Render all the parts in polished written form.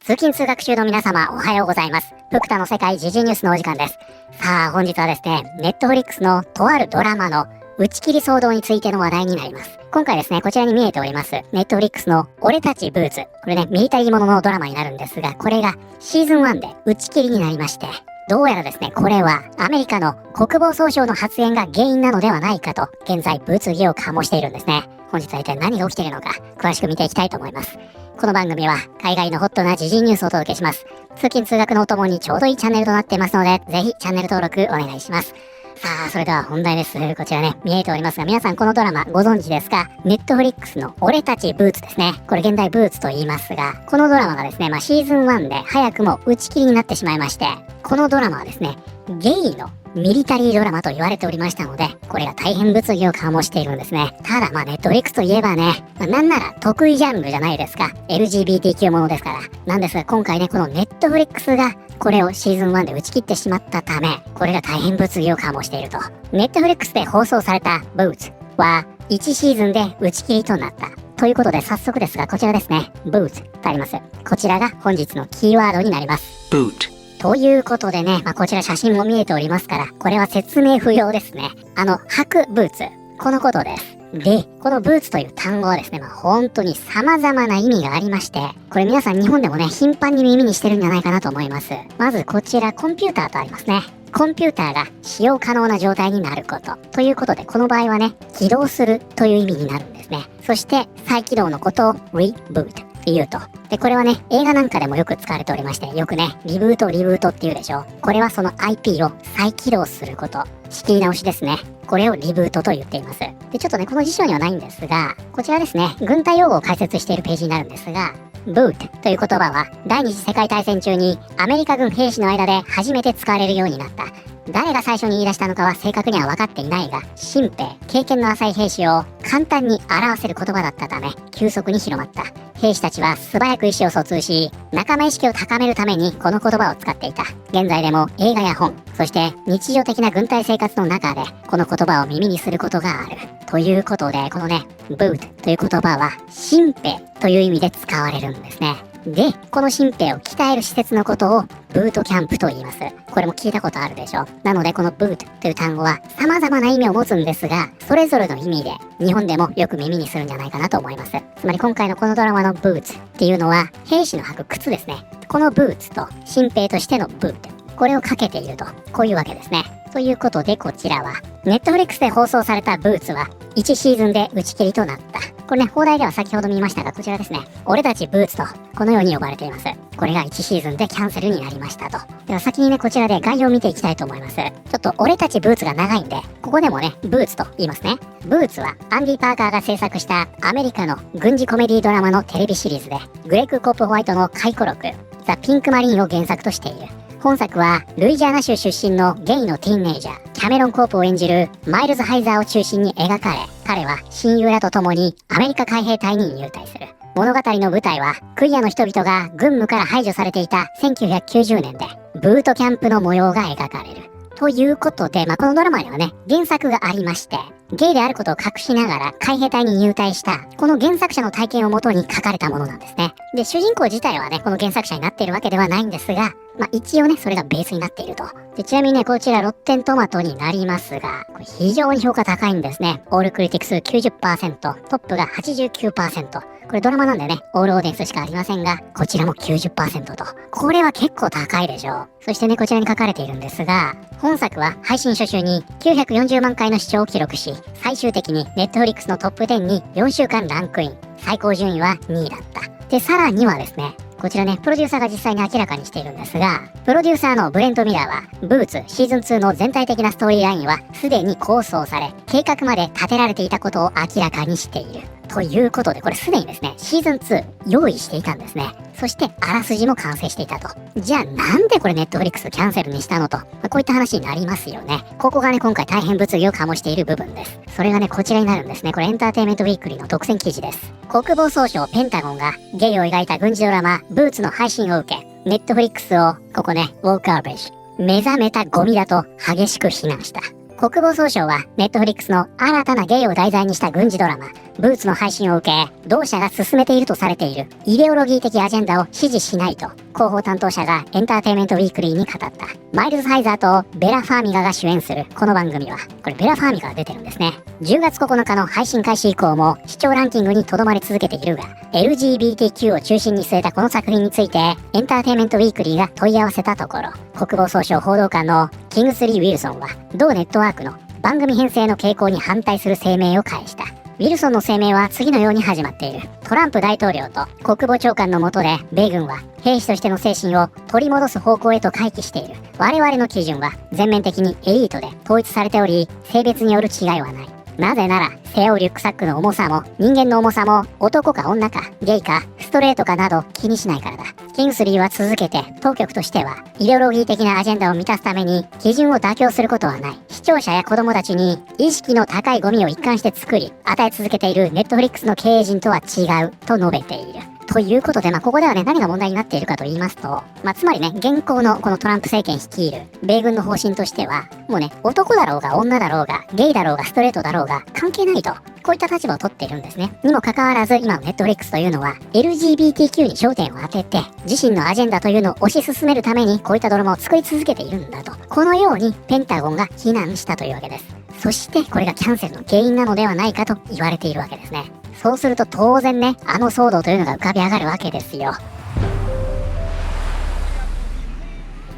通勤通学中の皆様、おはようございます。福田の世界時事ニュースのお時間です。さあ、本日はですね、ネットフリックスのとあるドラマの打ち切り騒動についての話題になります。今回ですね、こちらに見えております、ネットフリックスの俺たちブーツ。これね、ミリタリーもののドラマになるんですが、これがシーズン1で打ち切りになりまして、どうやらですね、これはアメリカの国防総省の発言が原因なのではないかと、現在物議を醸しているんですね。本日は一体何が起きているのか、詳しく見ていきたいと思います。この番組は海外のホットな時事ニュースをお届けします。通勤通学のお供にちょうどいいチャンネルとなっていますので、ぜひチャンネル登録お願いします。さあ、それでは本題です。こちらね、見えておりますが、皆さんこのドラマご存知ですか？ネットフリックスの俺たちブーツですね。これ現代ブーツと言いますが、このドラマがですね、シーズン1で早くも打ち切りになってしまいまして、このドラマはですね、ゲイのミリタリードラマと言われておりましたので、これが大変物議を醸しているんですね。ただネットフリックスといえばね、なんなら得意ジャンルじゃないですか。LGBTQ ものですから。なんですが今回ね、このネットフリックスがこれをシーズン1で打ち切ってしまったため、これが大変物議を醸していると。ネットフリックスで放送されたブーツは1シーズンで打ち切りとなった。ということで早速ですが、こちらですね。ブーツとあります。こちらが本日のキーワードになります。ブーツ。ということでね、こちら写真も見えておりますから、これは説明不要ですね。履くブーツ。このことです。で、このブーツという単語はですね、本当に様々な意味がありまして、これ皆さん日本でもね、頻繁に耳にしてるんじゃないかなと思います。まずこちら、コンピューターとありますね。コンピューターが使用可能な状態になること。ということで、この場合はね、起動するという意味になるんですね。そして、再起動のことを reboot って言うと。で、これはね、映画なんかでもよく使われておりまして、よくね、リブートって言うでしょ。これはその IP を再起動すること。仕切り直しですね。これをリブートと言っています。で、ちょっとね、この辞書にはないんですが、こちらですね、軍隊用語を解説しているページになるんですが、ブートという言葉は第二次世界大戦中にアメリカ軍兵士の間で初めて使われるようになった。誰が最初に言い出したのかは正確には分かっていないが、新兵、経験の浅い兵士を簡単に表せる言葉だったため、急速に広まった。兵士たちは素早く意思を疎通し、仲間意識を高めるためにこの言葉を使っていた。現在でも映画や本、そして日常的な軍隊生活の中で、この言葉を耳にすることがある。ということで、このね、ブートという言葉は、新兵という意味で使われるんですね。で、この新兵を鍛える施設のことをブートキャンプと言います。これも聞いたことあるでしょ。なのでこのブートという単語は様々な意味を持つんですが、それぞれの意味で日本でもよく耳にするんじゃないかなと思います。つまり今回のこのドラマのブーツっていうのは兵士の履く靴ですね。このブーツと新兵としてのブート、これをかけていると、こういうわけですね。ということでこちらはネットフリックスで放送されたブーツは1シーズンで打ち切りとなった。これね、放題では先ほど見ましたが、こちらですね。俺たちブーツと、このように呼ばれています。これが1シーズンでキャンセルになりましたと。では先にね、こちらで概要を見ていきたいと思います。ちょっと俺たちブーツが長いんで、ここでもね、ブーツと言いますね。ブーツはアンディ・パーカーが制作したアメリカの軍事コメディドラマのテレビシリーズで、グレッグ・コープ・ホワイトの回顧録、ザ・ピンク・マリーンを原作としている。本作はルイジアナ州出身のゲイのティーンネイジャー、キャメロン・コープを演じるマイルズ・ハイザーを中心に描かれ、彼は親友らと共にアメリカ海兵隊に入隊する。物語の舞台はクイアの人々が軍務から排除されていた1990年で、ブートキャンプの模様が描かれる。ということで、このドラマにはね、原作がありまして、ゲイであることを隠しながら海兵隊に入隊した、この原作者の体験をもとに書かれたものなんですね。で、主人公自体はね、この原作者になっているわけではないんですが、一応ね、それがベースになっていると。で、ちなみにね、こちらロッテントマトになりますが、これ非常に評価高いんですね。オールクリティクス 90%、トップが 89%。これドラマなんでね、オールオーディエンスしかありませんが、こちらも 90% と。これは結構高いでしょう。そしてね、こちらに書かれているんですが、本作は配信初週に940万回の視聴を記録し、最終的に Netflix のトップ10に4週間ランクイン。最高順位は2位だった。で、さらにはですね、こちらね、プロデューサーが実際に明らかにしているんですが、プロデューサーのブレント・ミラーは、ブーツシーズン2の全体的なストーリーラインはすでに構想され、計画まで立てられていたことを明らかにしている。ということで、これすでにですね、シーズン2用意していたんですね。そして、あらすじも完成していたと。じゃあ、なんでこれネットフリックスキャンセルにしたのと、こういった話になりますよね。ここがね、今回大変物議を醸している部分です。それがね、こちらになるんですね。これエンターテインメントウィークリーの独占記事です。国防総省ペンタゴンがゲイを描いた軍事ドラマ、ブーツの配信を受け、ネットフリックスを、ここね、ウォーカーベージ、目覚めたゴミだと激しく非難した。国防総省はネットフリックスの新たなゲイを題材にした軍事ドラマブーツの配信を受け、同社が進めているとされているイデオロギー的アジェンダを支持しないと広報担当者がエンターテインメントウィークリーに語った。マイルズ・ハイザーとベラ・ファーミガが主演するこの番組は、これベラ・ファーミガが出てるんですね。10月9日の配信開始以降も視聴ランキングにとどまり続けているが、 LGBTQ を中心に据えたこの作品についてエンターテインメントウィークリーが問い合わせたところ、国防総省報道官のキングスリー・ウィルソンは同ネットワークの番組編成の傾向に反対する声明を返した。ウィルソンの声明は次のように始まっている。トランプ大統領と国防長官の下で米軍は兵士としての精神を取り戻す方向へと回帰している。我々の基準は全面的にエリートで統一されており、性別による違いはない。なぜなら背負うリュックサックの重さも人間の重さも男か女かゲイかストレートかなど気にしないからだ。キングスリーは続けて、当局としてはイデオロギー的なアジェンダを満たすために基準を妥協することはない。視聴者や子供たちに意識の高いゴミを一貫して作り与え続けているネットフリックスの経営陣とは違うと述べている。ということで、ここではね、何が問題になっているかと言いますと、つまりね、現行のこのトランプ政権率いる米軍の方針としては、もうね、男だろうが女だろうが、ゲイだろうがストレートだろうが、関係ないと。こういった立場を取っているんですね。にもかかわらず、今のネットフリックスというのは、LGBTQ に焦点を当てて、自身のアジェンダというのを推し進めるために、こういったドラマを作り続けているんだと。このように、ペンタゴンが非難したというわけです。そして、これがキャンセルの原因なのではないかと言われているわけですね。そうすると当然ね、あの騒動というのが浮かび上がるわけですよ。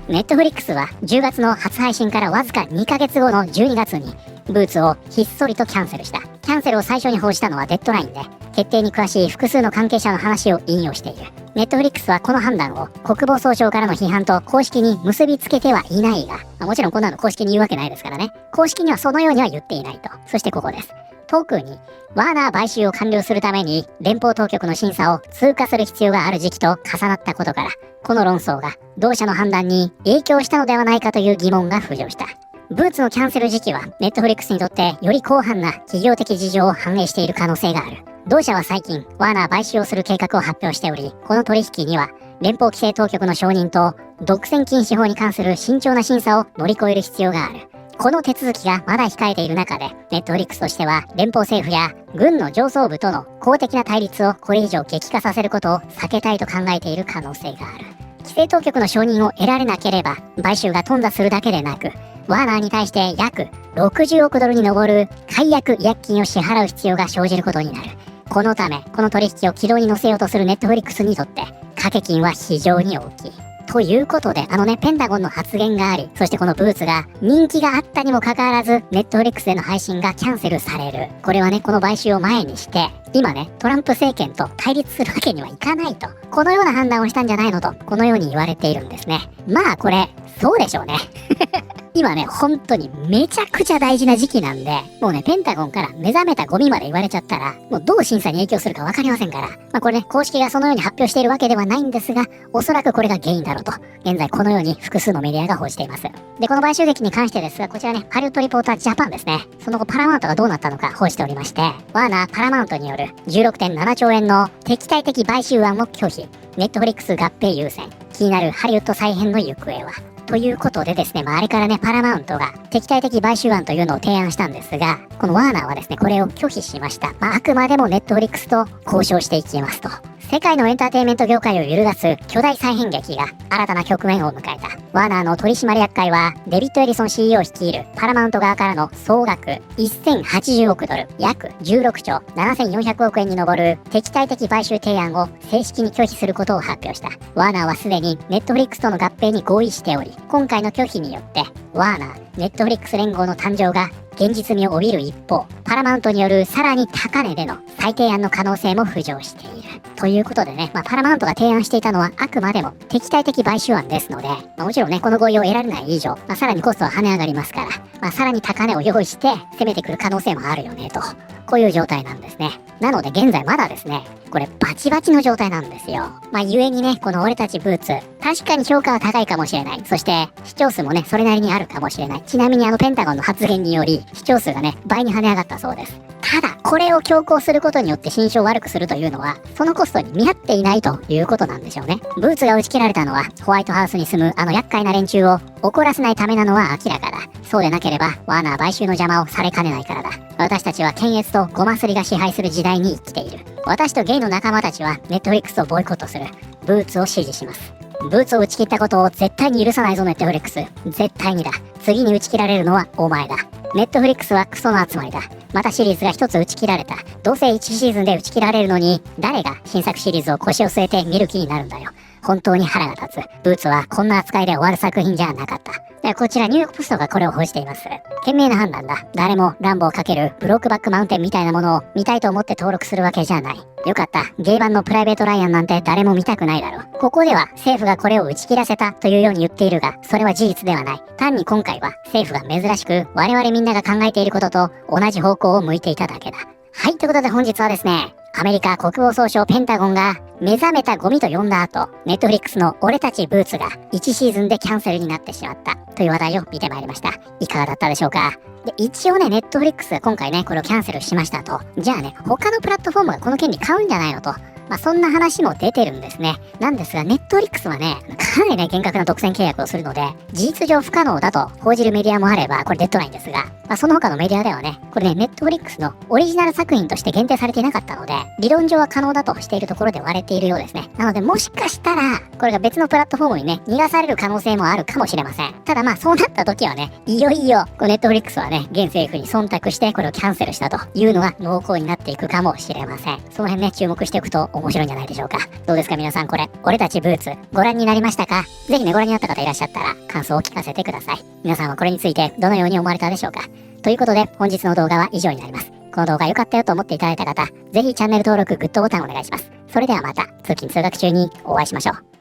ネットフリックスは10月の初配信からわずか2ヶ月後の12月にブーツをひっそりとキャンセルした。キャンセルを最初に報じたのはデッドラインで、決定に詳しい複数の関係者の話を引用している。ネットフリックスはこの判断を国防総省からの批判と公式に結びつけてはいないが、もちろんこんなの公式に言うわけないですからね。公式にはそのようには言っていないと。そしてここです。特にワーナー買収を完了するために連邦当局の審査を通過する必要がある時期と重なったことから、この論争が同社の判断に影響したのではないかという疑問が浮上した。ブーツのキャンセル時期はネットフリックスにとってより広範な企業的事情を反映している可能性がある。同社は最近ワーナー買収をする計画を発表しており、この取引には連邦規制当局の承認と独占禁止法に関する慎重な審査を乗り越える必要がある。この手続きがまだ控えている中で、ネットフリックスとしては連邦政府や軍の上層部との公的な対立をこれ以上激化させることを避けたいと考えている可能性がある。規制当局の承認を得られなければ買収が頓挫するだけでなく、ワーナーに対して約60億ドルに上る解約違約金を支払う必要が生じることになる。このため、この取引を軌道に乗せようとするネットフリックスにとって掛け金は非常に大きい。ということで、ペンタゴンの発言があり、そしてこのブーツが人気があったにもかかわらず、ネットフリックスでの配信がキャンセルされる。これはね、この買収を前にして、今ね、トランプ政権と対立するわけにはいかないと。このような判断をしたんじゃないのと、このように言われているんですね。これ、そうでしょうね。今ね、本当にめちゃくちゃ大事な時期なんで、もうね、ペンタゴンから目覚めたゴミまで言われちゃったら、もうどう審査に影響するかわかりませんから。これね、公式がそのように発表しているわけではないんですが、おそらくこれが原因だろうと、現在このように複数のメディアが報じています。で、この買収劇に関してですが、こちらね、ハリウッドリポータージャパンですね。その後パラマウントがどうなったのか報じておりまして、ワーナー・パラマウントによる 16.7 兆円の敵対的買収案を拒否。ネットフリックス合併優先。気になるハリウッド再編の行方は。ということでですね、あれからね、パラマウントが敵対的買収案というのを提案したんですが、このワーナーはですね、これを拒否しました。あくまでもネットフリックスと交渉していきますと。世界のエンターテインメント業界を揺るがす巨大再編劇が新たな局面を迎えた。ワーナーの取締役会はデビッド・エリソン CEO 率いるパラマウント側からの総額1080億ドル、約16兆7400億円に上る敵対的買収提案を正式に拒否することを発表した。ワーナーはすでにネットフリックスとの合併に合意しており、今回の拒否によってワーナー、ネットフリックス連合の誕生が現実味を帯びる一方、パラマウントによるさらに高値での再提案の可能性も浮上している。ということでね、パラマウントが提案していたのはあくまでも敵対的買収案ですので、もちろんね、この合意を得られない以上、さらにコストは跳ね上がりますから、さらに高値を用意して攻めてくる可能性もあるよねと。こういう状態なんですね。なので現在まだですね、これバチバチの状態なんですよ。ゆえにね、この俺たちブーツ、確かに評価は高いかもしれない。そして視聴数もね、それなりにあるかもしれない。ちなみにペンタゴンの発言により、視聴数がね、倍に跳ね上がったそうです。ただ、これを強行することによって心象を悪くするというのは、そのコストに見合っていないということなんでしょうね。ブーツが打ち切られたのは、ホワイトハウスに住む厄介な連中を怒らせないためなのは明らかだ。そうでなければ、ワーナー買収の邪魔をされかねないからだ。私たちは検閲とゴマすりが支配する時代に生きている。私とゲイの仲間たちは、ネットフリックスをボイコットする。ブーツを支持します。ブーツを打ち切ったことを絶対に許さないぞ、ネットフリックス。絶対にだ。次に打ち切られるのはお前だ。ネットフリックスはクソの集まりだ。またシリーズが一つ打ち切られた。どうせ1シーズンで打ち切られるのに、誰が新作シリーズを腰を据えて見る気になるんだよ。本当に腹が立つ。ブーツはこんな扱いで終わる作品じゃなかった。こちらニューヨークポストがこれを報じています。賢明な判断だ。誰もランボー×ブロークバックマウンテンみたいなものを見たいと思って登録するわけじゃない。よかった。ゲイ版のプライベートライアンなんて誰も見たくないだろう。ここでは政府がこれを打ち切らせたというように言っているが、それは事実ではない。単に今回は政府が珍しく我々みんなが考えていることと同じ方向を向いていただけだ。はい、ということで本日はですね、アメリカ国防総省ペンタゴンが目覚めたゴミと呼んだ後、ネットフリックスの俺たちブーツが1シーズンでキャンセルになってしまったという話題を見てまいりました。いかがだったでしょうか。で、一応ね、ネットフリックス今回ね、これをキャンセルしましたと。じゃあね、他のプラットフォームがこの権利買うんじゃないのと。そんな話も出てるんですね。なんですが、ネットフリックスはね、かなりね、厳格な独占契約をするので、事実上不可能だと報じるメディアもあれば、これデッドラインですが、その他のメディアではね、これね、ネットフリックスのオリジナル作品として限定されていなかったので、理論上は可能だとしているところで割れているようですね。なので、もしかしたら、これが別のプラットフォームにね、逃がされる可能性もあるかもしれません。ただそうなった時はね、いよいよ、ネットフリックスはね、現政府に忖度して、これをキャンセルしたというのが濃厚になっていくかもしれません。その辺ね、注目しておくと面白いんじゃないでしょうか。どうですか皆さん、これ、俺たちブーツ、ご覧になりましたか？ぜひね、ご覧になった方いらっしゃったら、感想を聞かせてください。皆さんはこれについて、どのように思われたでしょうか？ということで、本日の動画は以上になります。この動画良かったよと思っていただいた方、ぜひチャンネル登録、グッドボタンお願いします。それではまた、通勤通学中にお会いしましょう。